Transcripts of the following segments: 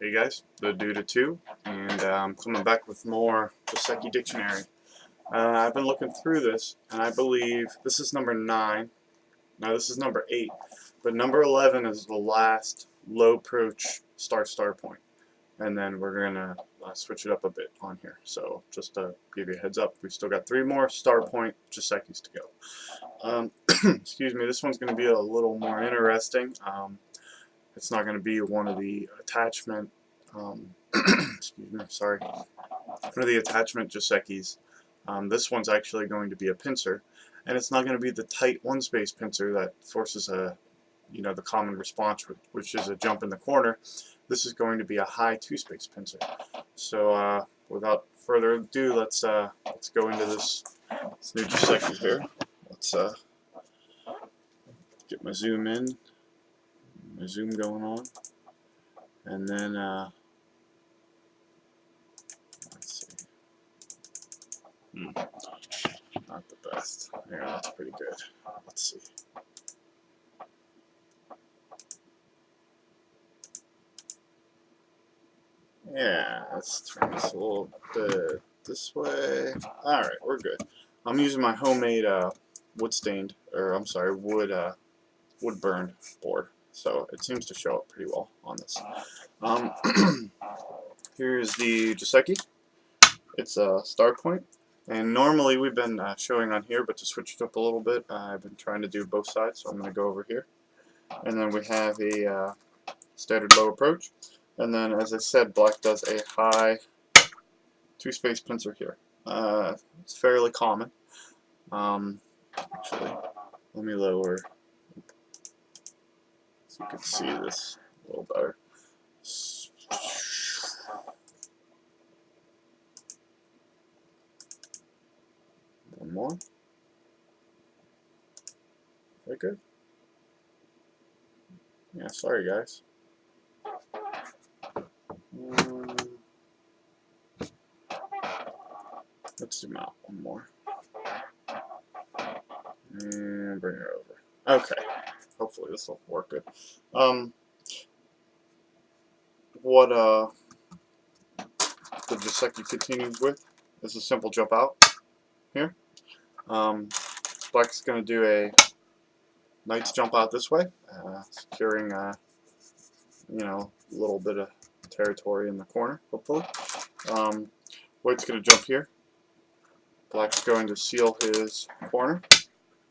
Hey guys, the Dude of Two, and I'm coming back with more Joseki Dictionary. I've been looking through this, and I believe this is number 9. Now this is number 8, but number 11 is the last low approach start point. And then we're gonna switch it up a bit on here. So just to give you a heads up, we've still got 3 more start point Josekis to go. Excuse me, this one's gonna be a little more interesting. It's not going to be one of the attachment, excuse me, sorry, one of the attachment Josekis. This one's actually going to be a pincer, and it's not going to be the tight one-space pincer that forces the common response, which is a jump in the corner. This is going to be a high 2-space pincer. So without further ado, let's go into this new Joseki here. Let's get my zoom in. My zoom going on, and then let's see, not the best. Yeah, that's pretty good. Let's see. Yeah, let's turn this a little bit this way. All right, we're good. I'm using my homemade wood burned board. So it seems to show up pretty well on this. Here's the Joseki. It's a start point, and normally we've been showing on here, but to switch it up a little bit, I've been trying to do both sides, so I'm going to go over here. And then we have a standard low approach, and then as I said, black does a high 2-space pincer here. It's fairly common. Actually, let me lower so you can see this a little better. One more. Very good. Yeah, sorry guys. Let's zoom out one more. And bring it over. Okay. Hopefully this will work good. What the Joseki continues with is a simple jump out here. Black's going to do a knight's jump out this way, securing a little bit of territory in the corner, hopefully. White's going to jump here. Black's going to seal his corner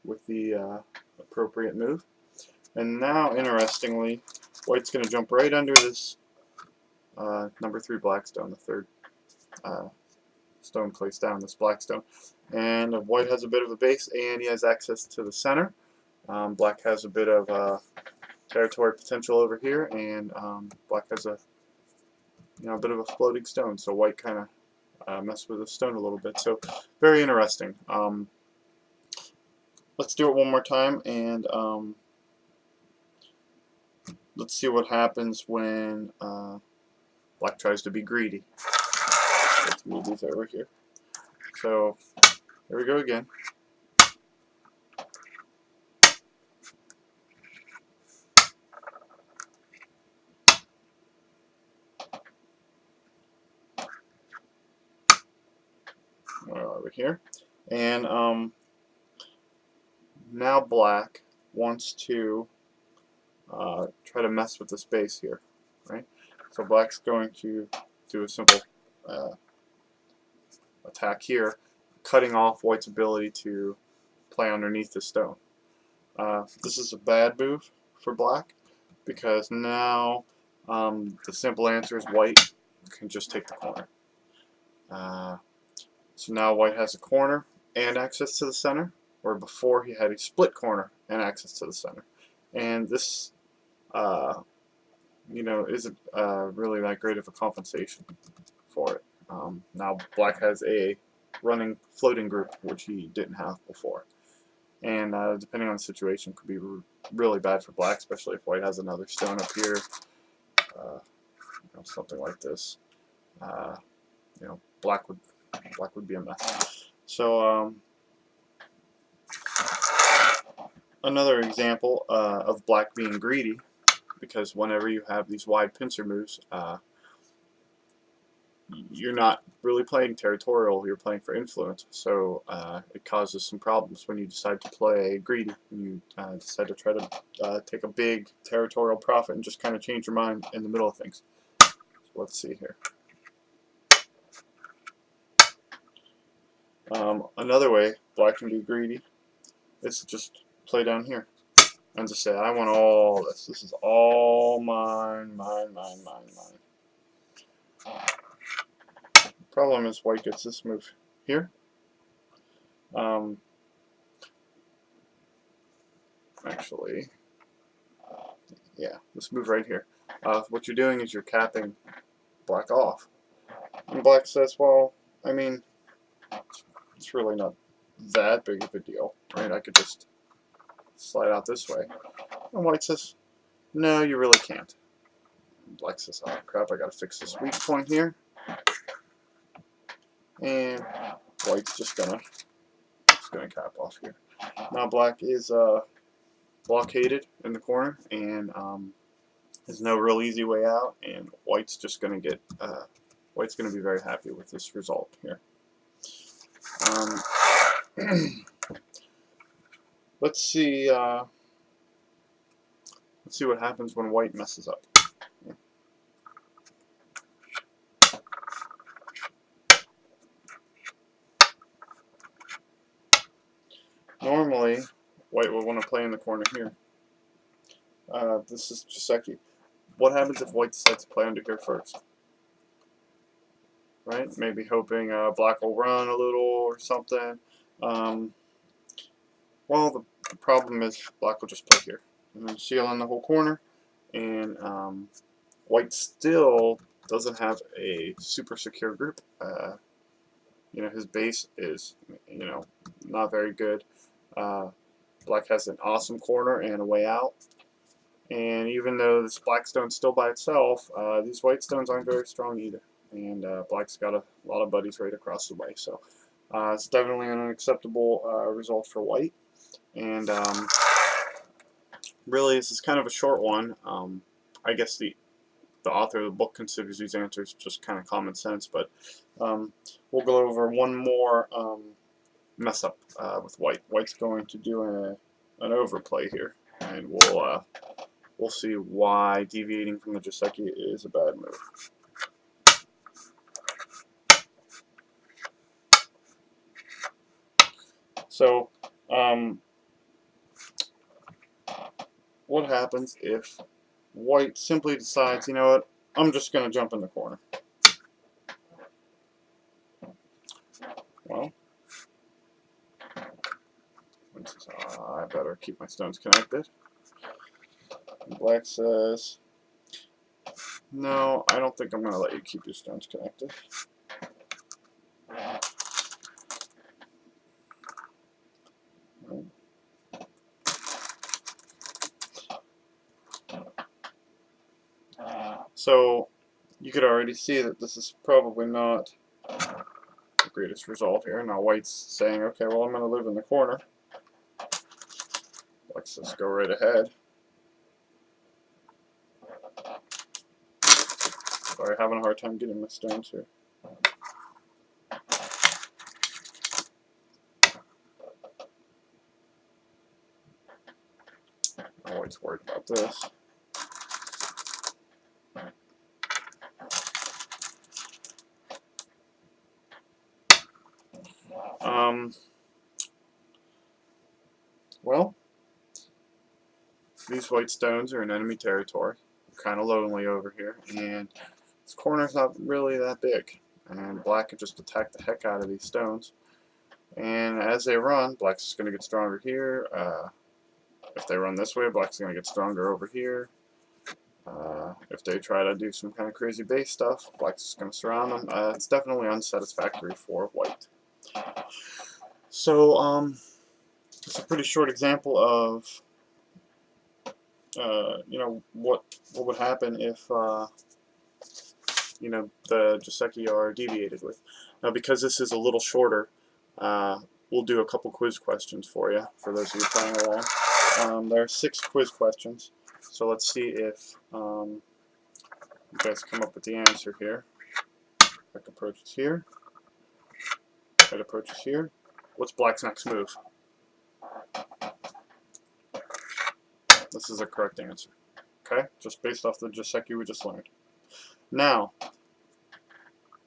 with the appropriate move. And now, interestingly, White's going to jump right under this number 3 black stone, the third stone placed down, this black stone. And White has a bit of a base, and he has access to the center. Black has a bit of territory potential over here, and black has a bit of a floating stone. So White kind of messed with the stone a little bit. So very interesting. Let's do it one more time, and let's see what happens when black tries to be greedy. Let's move these over here. So here we go again. Over here, and now black wants to try to mess with the space here, right? So black's going to do a simple attack here, cutting off White's ability to play underneath the stone. This is a bad move for black, because now the simple answer is White can just take the corner. So now White has a corner and access to the center, where before he had a split corner and access to the center. And this, isn't really that great of a compensation for it. Now black has a running floating group, which he didn't have before. And depending on the situation, could be really bad for black, especially if White has another stone up here, something like this. Black would be a mess. So another example of black being greedy, because whenever you have these wide pincer moves, you're not really playing territorial, you're playing for influence. So it causes some problems when you decide to play greedy. You decide to try to take a big territorial profit and just kind of change your mind in the middle of things. So let's see here. Another way black can be greedy is to just play down here and just say, I want all this. This is all mine, mine, mine, mine, mine. Problem is white gets this move here. Actually, yeah, this move right here. What you're doing is you're capping black off. And black says, well, I mean, it's really not that big of a deal, right? I could just slide out this way. And white says, no, you really can't. And black says, oh crap, I gotta fix this weak point here. And white's just gonna cap off here. Now black is blockaded in the corner, and there's no real easy way out, and white's just gonna get white's gonna be very happy with this result here. Let's see what happens when white messes up. Normally, white will want to play in the corner here. This is Joseki. What happens if white decides to play under here first? Right? Maybe hoping black will run a little or something. Well, the problem is black will just play here and then seal in the whole corner, and white still doesn't have a super secure group. You know, his base is, you know, not very good. Black has an awesome corner and a way out. And even though this black stone's still by itself, these white stones aren't very strong either. And black's got a lot of buddies right across the way. So it's definitely an unacceptable result for white. And really, this is kind of a short one. I guess the author of the book considers these answers just kind of common sense, but we'll go over one more mess up with white. White's going to do an overplay here, and we'll see why deviating from the Joseki is a bad move. So what happens if white simply decides, you know what, I'm just going to jump in the corner? Well, I better keep my stones connected. And black says, no, I don't think I'm going to let you keep your stones connected. So you could already see that this is probably not the greatest result here. Now white's saying, okay, well, I'm going to live in the corner. Black says, go right ahead. Sorry, having a hard time getting my stones here. Now white's worried about this. Well, these white stones are in enemy territory. Kind of lonely over here, and this corner's not really that big. And black can just attack the heck out of these stones. And as they run, black's going to get stronger here. If they run this way, black's going to get stronger over here. If they try to do some kind of crazy base stuff, black's just going to surround them. It's definitely unsatisfactory for white. So, it's a pretty short example of, you know, what would happen if, you know, the Joseki are deviated with. Now, because this is a little shorter, we'll do a couple quiz questions for you, for those of you playing along. There are 6 quiz questions, so let's see if you guys come up with the answer here. Black approaches here. White approaches here. What's black's next move? This is a correct answer. Okay? Just based off the Joseki we just learned. Now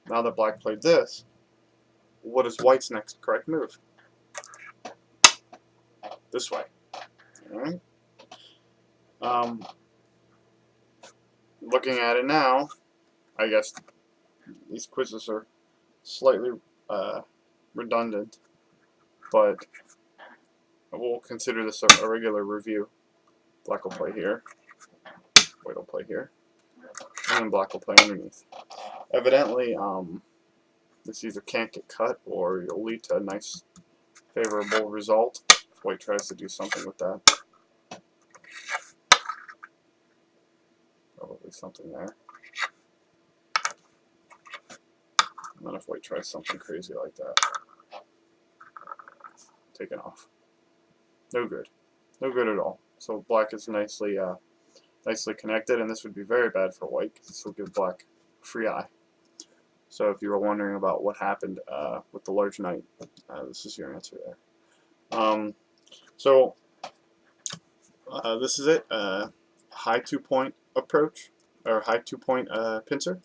that black played this, what is white's next correct move? This way. Alright? Looking at it now, I guess these quizzes are slightly redundant, but we'll consider this a regular review. Black will play here, white will play here, and then black will play underneath. Evidently, this either can't get cut or you'll lead to a nice, favorable result if white tries to do something with that. Probably something there. And then if white tries something crazy like that, taken off. No good. No good at all. So black is nicely connected, and this would be very bad for white because this will give black free eye. So if you were wondering about what happened with the large knight, this is your answer there. This is it. High 2-point approach, or high 2-point pincer.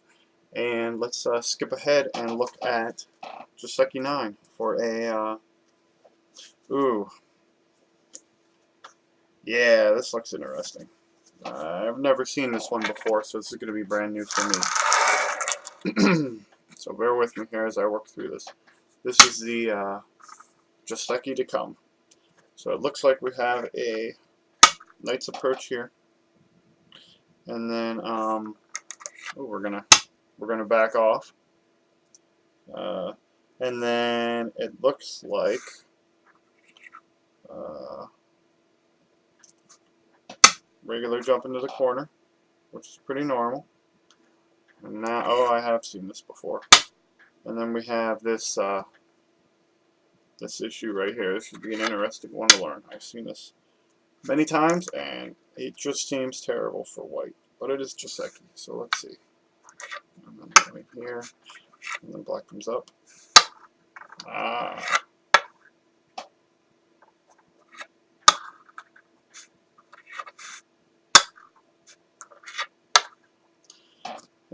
And let's skip ahead and look at Joseki 9 for a yeah, this looks interesting. I've never seen this one before, so this is going to be brand new for me. So bear with me here as I work through this. This is the Joseki to come. So it looks like we have a knight's approach here, and then we're gonna back off, and then it looks like regular jump into the corner, which is pretty normal. And now, oh, I have seen this before. And then we have this this issue right here. This should be an interesting one to learn. I've seen this many times, and it just seems terrible for white. But it is Joseki, so let's see. And then right here, and then black comes up.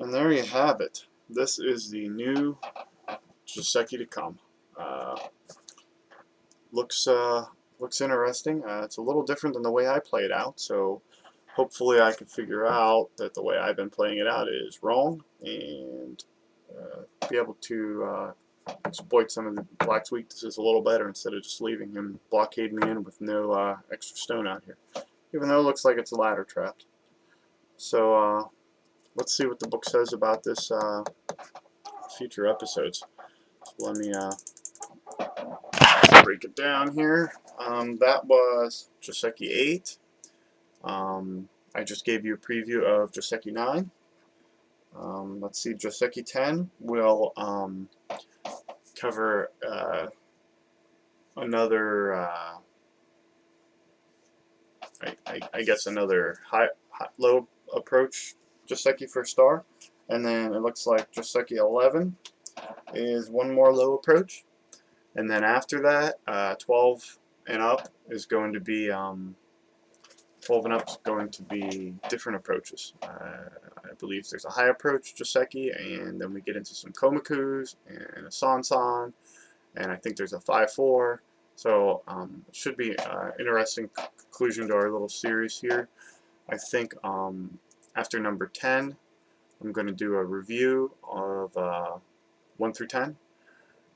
And there you have it. This is the new Joseki to come. Looks interesting. It's a little different than the way I play it out, so hopefully I can figure out that the way I've been playing it out is wrong, and be able to exploit some of the black's weaknesses a little better instead of just leaving him blockade me in with no extra stone out here, even though it looks like it's ladder trapped. So let's see what the book says about this future episodes. So let me break it down here. That was Joseki 8. I just gave you a preview of Joseki 9. Let's see, Joseki 10 will cover another, I guess another low approach Joseki for star, and then it looks like Joseki 11 is one more low approach, and then after that, 12 and up is going to be 12 and up is going to be different approaches. I believe there's a high approach Joseki, and then we get into some Komakus and a Sansan, and I think there's a 5-4. So it should be an interesting conclusion to our little series here. I think after number 10, I'm going to do a review of 1 through 10.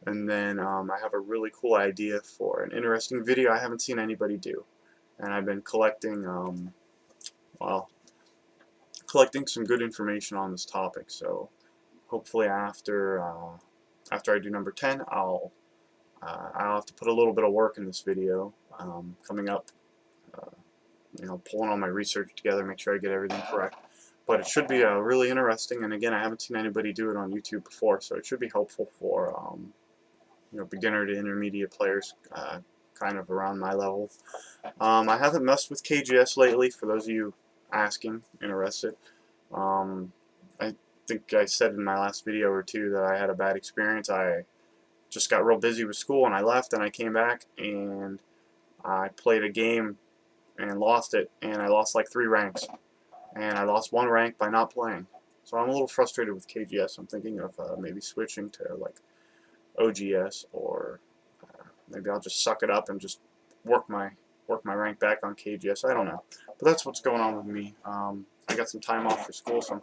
And then I have a really cool idea for an interesting video I haven't seen anybody do. And I've been collecting, collecting some good information on this topic. So hopefully after I do number 10, I'll have to put a little bit of work in this video coming up. You know, pulling all my research together, make sure I get everything correct. But it should be really interesting. And again, I haven't seen anybody do it on YouTube before, so it should be helpful for you know, beginner to intermediate players, kind of around my level. I haven't messed with KGS lately, for those of you asking, interested. think I said in my last video or two that I had a bad experience. I just got real busy with school and I left, and I came back and I played a game and lost it, and I lost like 3 ranks, and I lost 1 rank by not playing. So I'm a little frustrated with KGS. I'm thinking of maybe switching to like OGS, or maybe I'll just suck it up and just work my rank back on KGS. I don't know, but that's what's going on with me. I got some time off for school, so I'm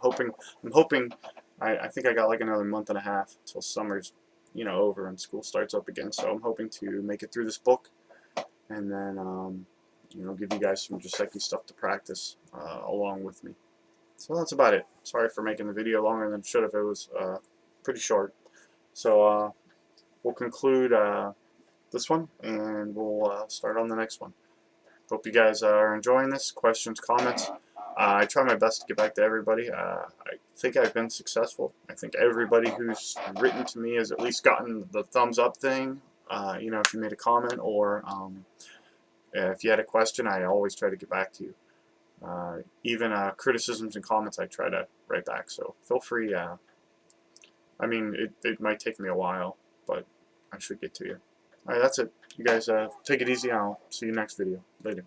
hoping. I think I got like another month and a half till summer's over and school starts up again. So I'm hoping to make it through this book, and then give you guys some Joseki stuff to practice along with me. So that's about it. Sorry for making the video longer than it should have. It was pretty short. So we'll conclude this one, and we'll start on the next one. Hope you guys are enjoying this. Questions, comments. I try my best to get back to everybody. I think I've been successful. I think everybody who's written to me has at least gotten the thumbs up thing. If you made a comment or if you had a question, I always try to get back to you. Even criticisms and comments, I try to write back. So feel free. I mean, it might take me a while, but I should get to you. Alright, that's it. You guys take it easy, and I'll see you next video. Later.